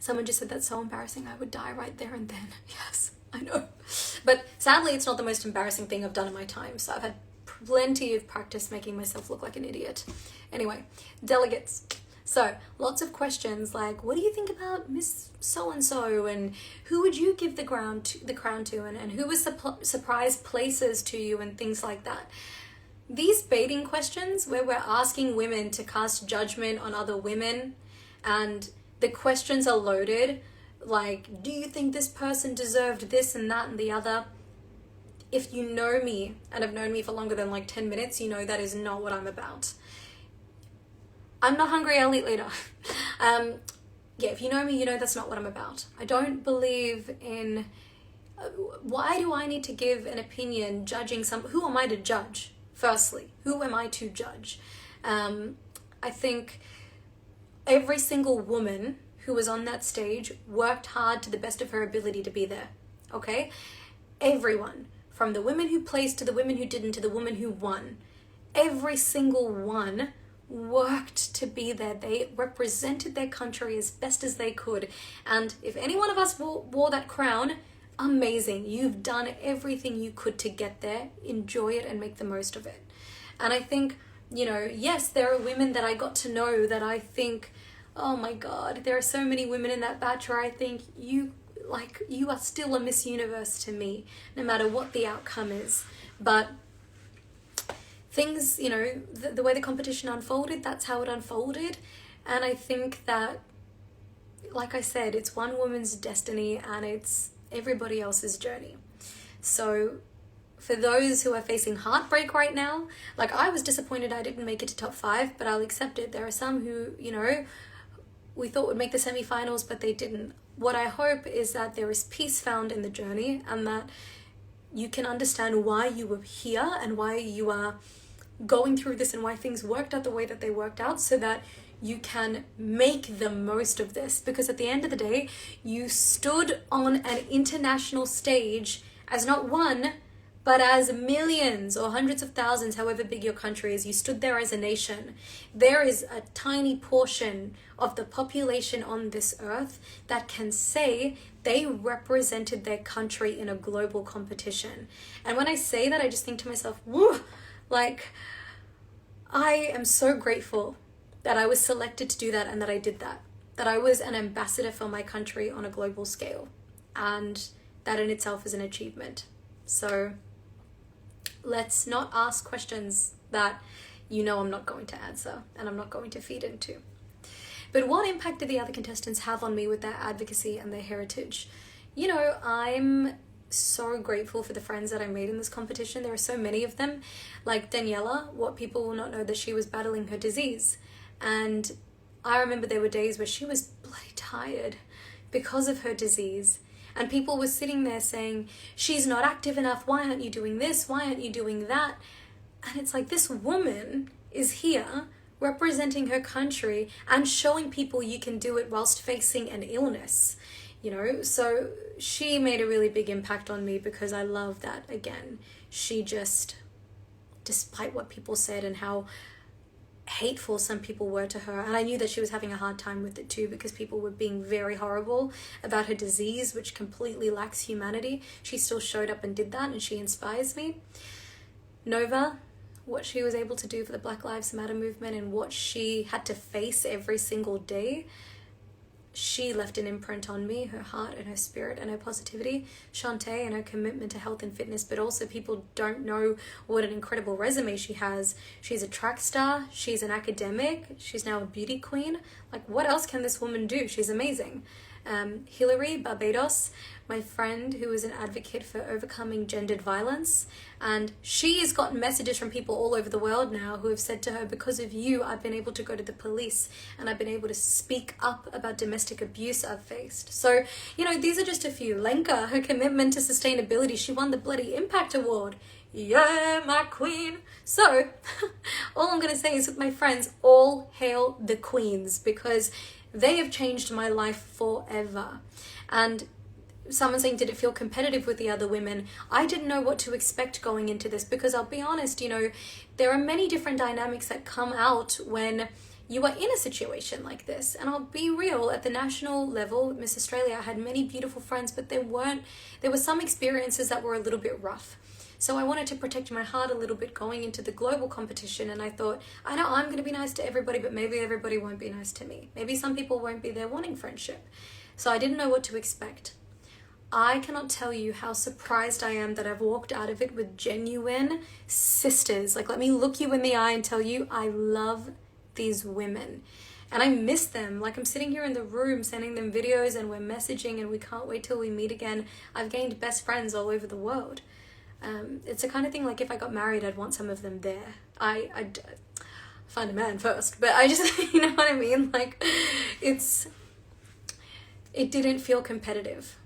Someone just said that's so embarrassing, I would die right there and then. Yes, I know. But sadly, it's not the most embarrassing thing I've done in my time. So I've had plenty of practice making myself look like an idiot. Anyway, delegates. So lots of questions like, what do you think about Miss So-and-so? And who would you give the crown to? And who was surprise places to you? And things like that. These baiting questions where we're asking women to cast judgment on other women, and the questions are loaded like, do you think this person deserved this and that and the other? If you know me and have known me for longer than like 10 minutes, you know that is not what I'm about. I'm not hungry, I'll eat later. Yeah, if you know me, you know that's not what I'm about. I don't believe in... why do I need to give an opinion judging some... Who am I to judge, firstly? Who am I to judge? I think every single woman who was on that stage worked hard to the best of her ability to be there, okay? Everyone, from the women who placed to the women who didn't to the women who won, every single one worked to be there. They represented their country as best as they could. And if any one of us wore that crown, amazing. You've done everything you could to get there. Enjoy it and make the most of it. And I think, you know, yes, there are women that I got to know that I think, oh my God, there are so many women in that batch where I think you are still a Miss Universe to me, no matter what the outcome is. But things, you know, the way the competition unfolded, that's how it unfolded. And I think that, like I said, it's one woman's destiny and it's everybody else's journey. So for those who are facing heartbreak right now, like I was disappointed I didn't make it to top 5, but I'll accept it. There are some who, you know, we thought would make the semi-finals, but they didn't. What I hope is that there is peace found in the journey and that you can understand why you were here and why you are going through this and why things worked out the way that they worked out, so that you can make the most of this. Because at the end of the day, you stood on an international stage as not one, but as millions or hundreds of thousands, however big your country is. You stood there as a nation. There is a tiny portion of the population on this earth that can say they represented their country in a global competition. And when I say that, I just think to myself, woo, like, I am so grateful that I was selected to do that and that I did that. That I was an ambassador for my country on a global scale. And that in itself is an achievement. So let's not ask questions that you know I'm not going to answer and I'm not going to feed into. But what impact did the other contestants have on me with their advocacy and their heritage? You know, I'm so grateful for the friends that I made in this competition. There are so many of them. Like Daniela, what people will not know, that she was battling her disease. And I remember there were days where she was bloody tired because of her disease. And people were sitting there saying, she's not active enough. Why aren't you doing this? Why aren't you doing that? And it's like, this woman is here representing her country and showing people you can do it whilst facing an illness, you know? So she made a really big impact on me because I love that, again, she just, despite what people said and how hateful some people were to her, and I knew that she was having a hard time with it too, because people were being very horrible about her disease, which completely lacks humanity. She still showed up and did that, and she inspires me. Nova, what she was able to do for the Black Lives Matter movement and what she had to face every single day, she left an imprint on me, her heart and her spirit and her positivity. Shantae and her commitment to health and fitness, but also people don't know what an incredible resume she has. She's a track star, she's an academic, she's now a beauty queen. Like, what else can this woman do? She's amazing. Hillary Barbados, my friend who is an advocate for overcoming gendered violence, and she has gotten messages from people all over the world now who have said to her, because of you, I've been able to go to the police and I've been able to speak up about domestic abuse I've faced. So, you know, these are just a few. Lenka, her commitment to sustainability, she won the bloody Impact Award. Yeah, my queen. So, all I'm going to say is, with my friends, all hail the queens, because they have changed my life forever. And someone saying, did it feel competitive with the other women? I didn't know what to expect going into this, because I'll be honest, you know, there are many different dynamics that come out when you are in a situation like this. And I'll be real, at the national level, Miss Australia, I had many beautiful friends, but there were some experiences that were a little bit rough. So I wanted to protect my heart a little bit going into the global competition, and I thought, I know I'm going to be nice to everybody, but maybe everybody won't be nice to me. Maybe some people won't be there wanting friendship. So I didn't know what to expect. I cannot tell you how surprised I am that I've walked out of it with genuine sisters. Like, let me look you in the eye and tell you, I love these women. And I miss them. Like, I'm sitting here in the room sending them videos and we're messaging and we can't wait till we meet again. I've gained best friends all over the world. It's the kind of thing, like, if I got married, I'd want some of them there. I'd find a man first, but I just, you know what I mean? Like, it didn't feel competitive.